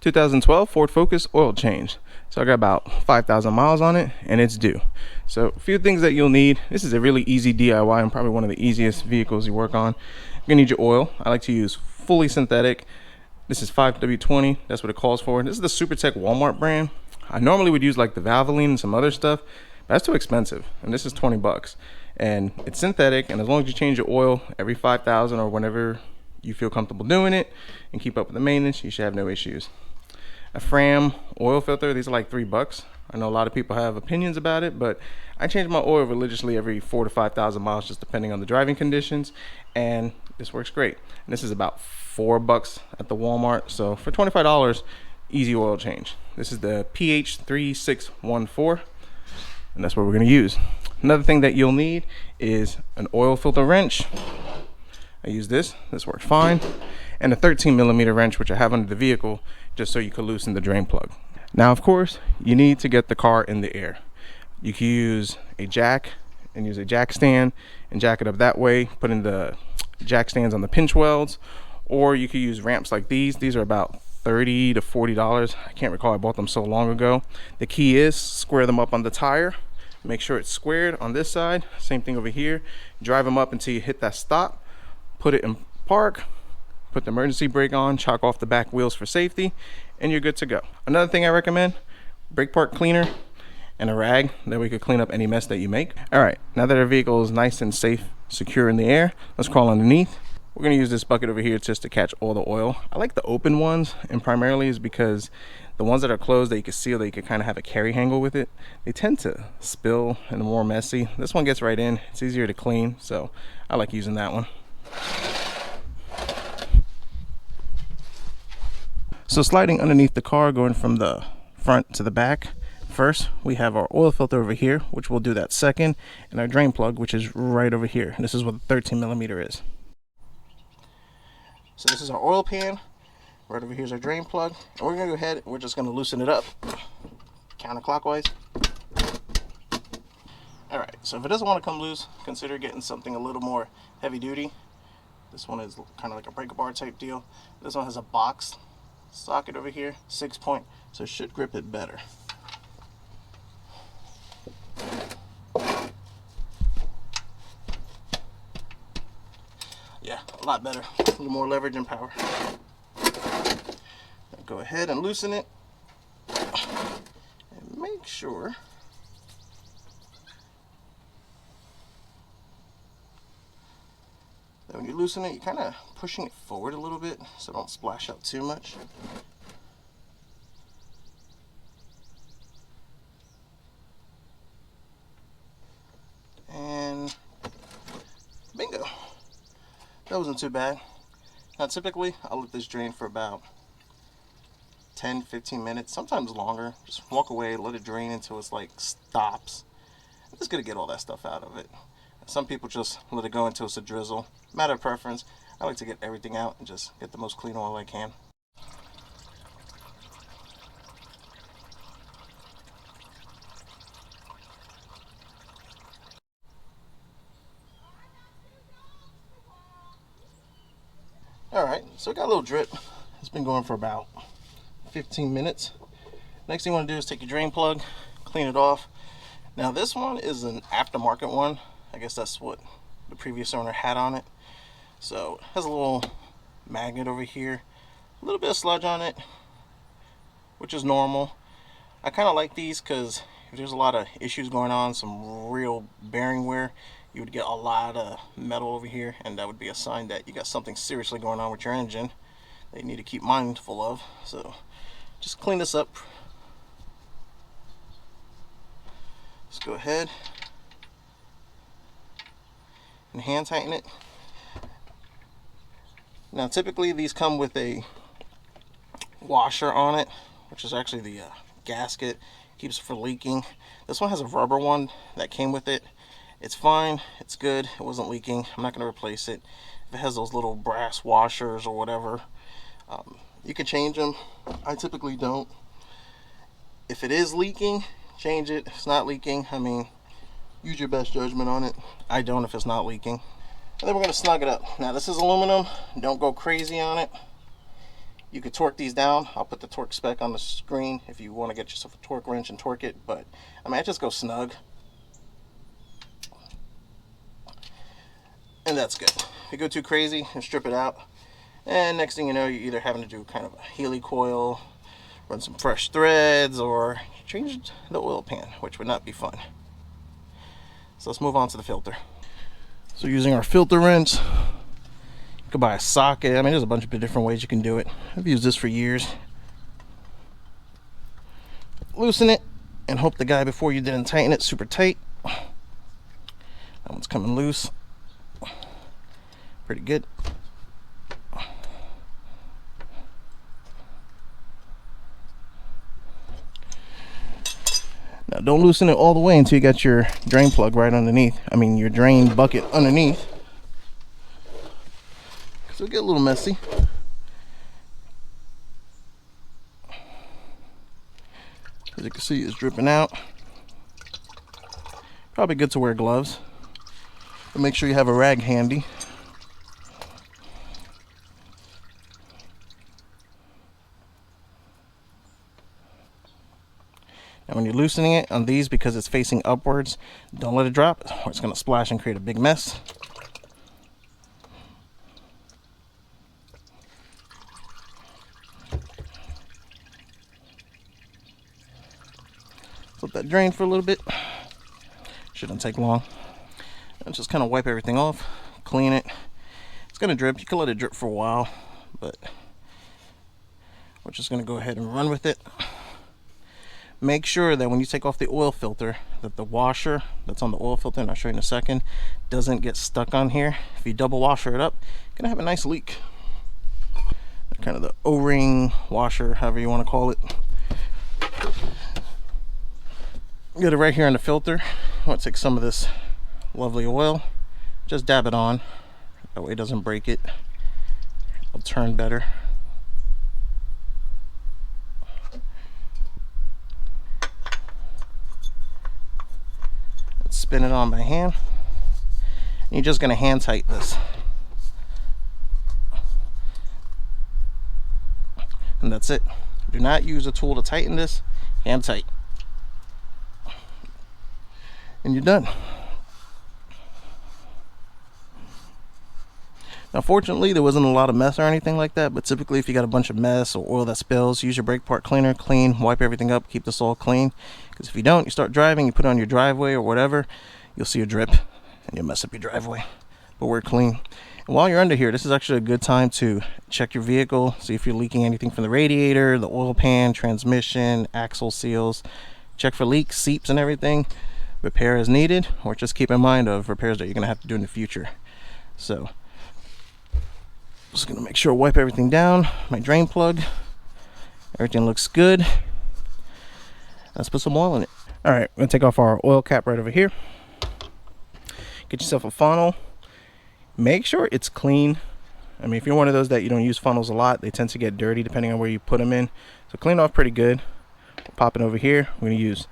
2012 Ford Focus oil change. So I got about 5,000 miles on it and it's due. So a few things that you'll need. This is a really easy DIY and probably one of the easiest vehicles you work on. You're gonna need your oil. I like to use fully synthetic. This is 5W20, that's what it calls for. This is the SuperTech Walmart brand. I normally would use like the Valvoline and some other stuff, but that's too expensive. And this is 20 bucks. And it's synthetic, and as long as you change your oil every 5,000 or whenever you feel comfortable doing it and keep up with the maintenance, you should have no issues. A Fram oil filter, these are like 3 bucks. I know a lot of people have opinions about it, but I change my oil religiously every 4,000 to 5,000 miles, just depending on the driving conditions, and this works great. And this is about 4 bucks at the Walmart, so for $25, easy oil change. This is the PH3614, and that's what we're going to use. Another thing that you'll need is an oil filter wrench. I use this works fine, and a 13mm wrench, which I have under the vehicle, just so you can loosen the drain plug. Now, of course, you need to get the car in the air. You can use a jack and use a jack stand and jack it up that way, putting the jack stands on the pinch welds, or you could use ramps like these. These are about $30 to $40. I can't recall, I bought them so long ago. The key is square them up on the tire. Make sure it's squared on this side. Same thing over here. Drive them up until you hit that stop. Put it in park. Put the emergency brake on. Chalk off the back wheels for safety, and you're good to go. Another thing I recommend: brake part cleaner and a rag. That we could clean up any mess that you make. All right, now that our vehicle is nice and safe, secure in the air, let's crawl underneath. We're gonna use this bucket over here just to catch all the oil. I like the open ones, and primarily is because the ones that are closed that you can seal, that you can kind of have a carry handle with it, they tend to spill and are more messy. This one gets right in. It's easier to clean, so I like using that one. So sliding underneath the car, going from the front to the back, first we have our oil filter over here, which we'll do that second, and our drain plug, which is right over here. This is what the 13mm is. So this is our oil pan. Right over here is our drain plug. And we're gonna go ahead and we're just gonna loosen it up counterclockwise. All right, so if it doesn't want to come loose, consider getting something a little more heavy duty. This one is kind of like a breaker bar type deal. This one has a box socket over here, 6-point, so it should grip it better. Yeah, a lot better. A little more leverage and power. Now go ahead and loosen it. And make sure that when you loosen it, you're kind of pushing it forward a little bit so don't splash out too much. And bingo. That wasn't too bad. Now typically I'll let this drain for about 10-15 minutes, sometimes longer. Just walk away, let it drain until it's like stops. I'm just gonna get all that stuff out of it. Some people just let it go until it's a drizzle. Matter of preference. I like to get everything out and just get the most clean oil I can. Alright, so I got a little drip. It's been going for about 15 minutes. Next thing you want to do is take your drain plug, clean it off. Now this one is an aftermarket one. I guess that's what the previous owner had on it. So it has a little magnet over here, a little bit of sludge on it, which is normal. I kind of like these because if there's a lot of issues going on, some real bearing wear, you would get a lot of metal over here, and that would be a sign that you got something seriously going on with your engine that you need to keep mindful of. So just clean this up. Let's go ahead and hand tighten it. Now typically these come with a washer on it, which is actually the gasket, keeps it from leaking. This one has a rubber one that came with it. It's fine, it's good, it wasn't leaking. I'm not going to replace it. If it has those little brass washers or whatever, you can change them. I typically don't. If it is leaking, change it. If it's not leaking, I mean, use your best judgment on it. I don't if it's not leaking. And then we're going to snug it up. Now this is aluminum, don't go crazy on it. You could torque these down. I'll put the torque spec on the screen if you want to get yourself a torque wrench and torque it, but I mean, I just go snug. And that's good. If you go too crazy and strip it out, and next thing you know, you're either having to do kind of a Healy coil, run some fresh threads, or change the oil pan, which would not be fun. So let's move on to the filter. So using our filter rinse, you could buy a socket. I mean, there's a bunch of different ways you can do it. I've used this for years. Loosen it and hope the guy before you didn't tighten it super tight. That one's coming loose. Pretty good. Now don't loosen it all the way until you got your drain plug right underneath. I mean your drain bucket underneath. Because it'll get a little messy. As you can see, it's dripping out. Probably good to wear gloves. But make sure you have a rag handy. And when you're loosening it on these, because it's facing upwards, don't let it drop or it's going to splash and create a big mess. Let that drain for a little bit. Shouldn't take long. And just kind of wipe everything off, clean it. It's going to drip. You can let it drip for a while, but we're just going to go ahead and run with it. Make sure that when you take off the oil filter, that the washer that's on the oil filter, and I'll show you in a second, doesn't get stuck on here. If you double washer it up, you're gonna have a nice leak. Kind of the O-ring washer, however you want to call it. Get it right here on the filter. I want to take some of this lovely oil, just dab it on. That way it doesn't break it. It'll turn better. Spin it on by hand. And you're just going to hand tight this. And that's it. Do not use a tool to tighten this. Hand tight. And you're done. Now fortunately there wasn't a lot of mess or anything like that, but typically if you got a bunch of mess or oil that spills, use your brake part cleaner, clean, wipe everything up, keep this all clean. Because if you don't, you start driving, you put it on your driveway or whatever, you'll see a drip and you'll mess up your driveway. But we're clean. And while you're under here, this is actually a good time to check your vehicle, see if you're leaking anything from the radiator, the oil pan, transmission, axle seals. Check for leaks, seeps and everything. Repair as needed, or just keep in mind of repairs that you're going to have to do in the future. So just gonna make sure, wipe everything down, my drain plug, everything looks good. Let's put some oil in it. All right, we're gonna take off our oil cap right over here. Get yourself a funnel. Make sure it's clean. I mean, if you're one of those that you don't use funnels a lot, they tend to get dirty depending on where you put them in. So clean off pretty good. Pop it over here. We're gonna use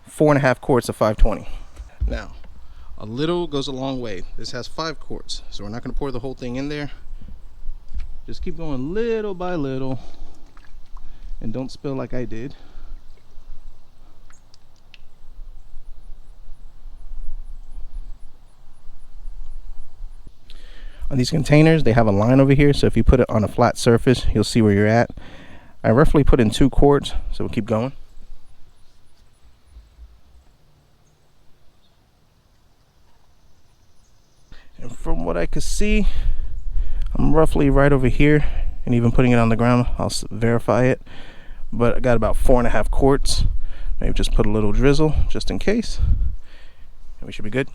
4.5 quarts of 520. Now, a little goes a long way. This has 5 quarts, so we're not gonna pour the whole thing in there. Just keep going little by little and don't spill like I did. On these containers, they have a line over here, so if you put it on a flat surface, you'll see where you're at. I roughly put in 2 quarts, so we'll keep going. And from what I could see, I'm roughly right over here, and even putting it on the ground, I'll verify it. But I got about 4.5 quarts. Maybe just put a little drizzle just in case. And we should be good.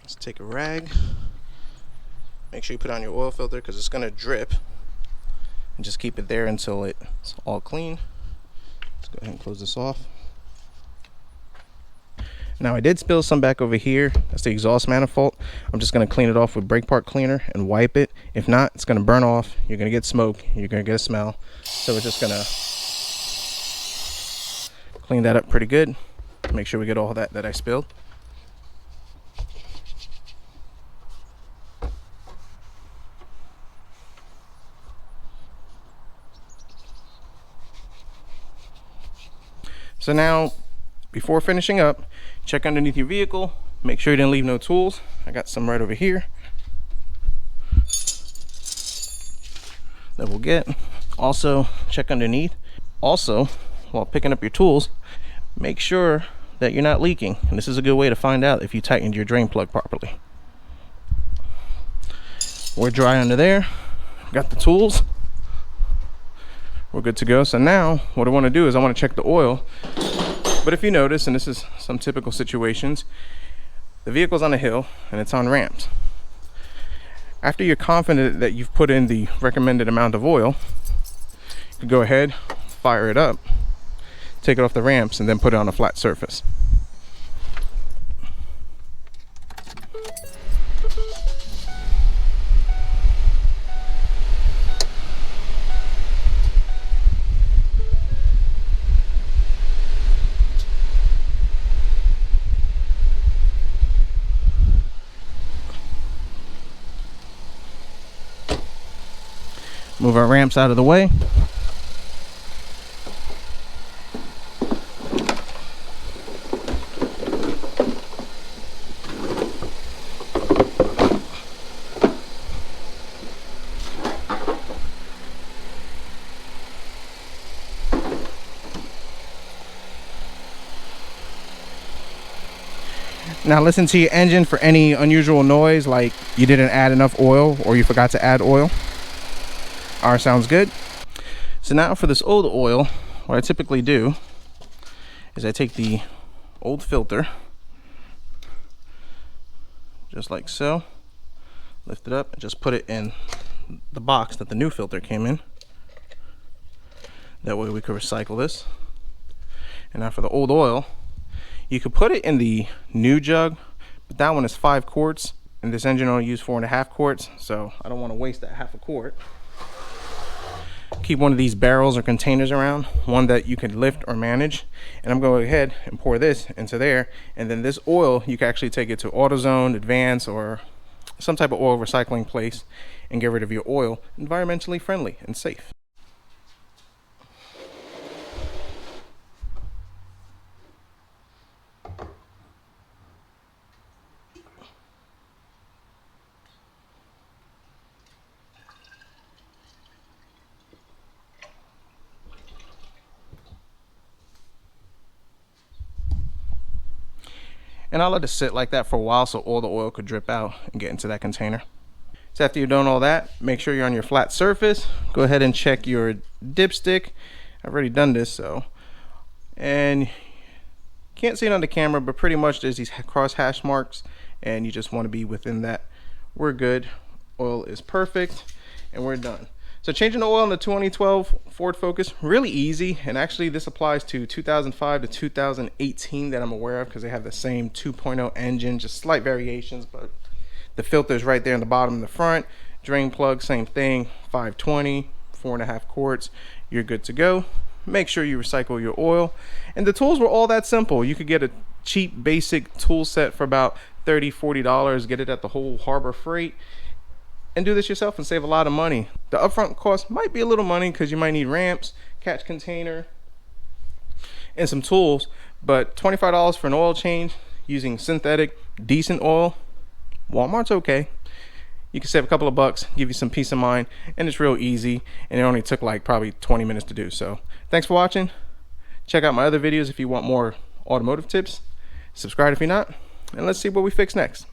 Let's take a rag. Make sure you put on your oil filter because it's going to drip. And just keep it there until it's all clean. Let's go ahead and close this off. Now I did spill some back over here. That's the exhaust manifold. I'm just going to clean it off with brake part cleaner and wipe it. If not, it's going to burn off. You're going to get smoke. You're going to get a smell. So we're just going to clean that up pretty good. Make sure we get all that I spilled. So now, before finishing up, check underneath your vehicle, make sure you didn't leave no tools. I got some right over here that we'll get. Also, check underneath. Also, while picking up your tools, make sure that you're not leaking. And this is a good way to find out if you tightened your drain plug properly. We're dry under there. Got the tools. We're good to go. So now what I want to do is I want to check the oil. But if you notice, and this is some typical situations, the vehicle's on a hill and it's on ramps. After you're confident that you've put in the recommended amount of oil, you can go ahead, fire it up, take it off the ramps, and then put it on a flat surface. Move our ramps out of the way. Now listen to your engine for any unusual noise, like you didn't add enough oil or you forgot to add oil. All right, sounds good. So now for this old oil, what I typically do is I take the old filter, just like so, lift it up and just put it in the box that the new filter came in. That way we could recycle this. And now for the old oil, you could put it in the new jug, but that one is 5 quarts and this engine only used 4.5 quarts, so I don't want to waste that half a quart. Keep one of these barrels or containers around, one that you can lift or manage, and I'm going ahead and pour this into there, and then this oil you can actually take it to AutoZone, Advance, or some type of oil recycling place and get rid of your oil, environmentally friendly and safe. And I'll let it sit like that for a while so all the oil could drip out and get into that container. So after you've done all that, make sure you're on your flat surface. Go ahead and check your dipstick. I've already done this, so. And can't see it on the camera, but pretty much there's these cross hash marks and you just want to be within that. We're good. Oil is perfect and we're done. So changing the oil in the 2012 Ford Focus, really easy, and actually this applies to 2005 to 2018 that I'm aware of because they have the same 2.0 engine, just slight variations, but the filter's right there in the bottom and the front. Drain plug, same thing, 520, 4.5 quarts, you're good to go. Make sure you recycle your oil. And the tools were all that simple. You could get a cheap basic tool set for about $30–40, get it at the whole Harbor Freight, and do this yourself and save a lot of money. The upfront cost might be a little money because you might need ramps, catch container, and some tools, but $25 for an oil change using synthetic decent oil, Walmart's okay. You can save a couple of bucks, give you some peace of mind, and it's real easy, and it only took like probably 20 minutes to do. So thanks for watching. Check out my other videos if you want more automotive tips. Subscribe if you're not, and let's see what we fix next.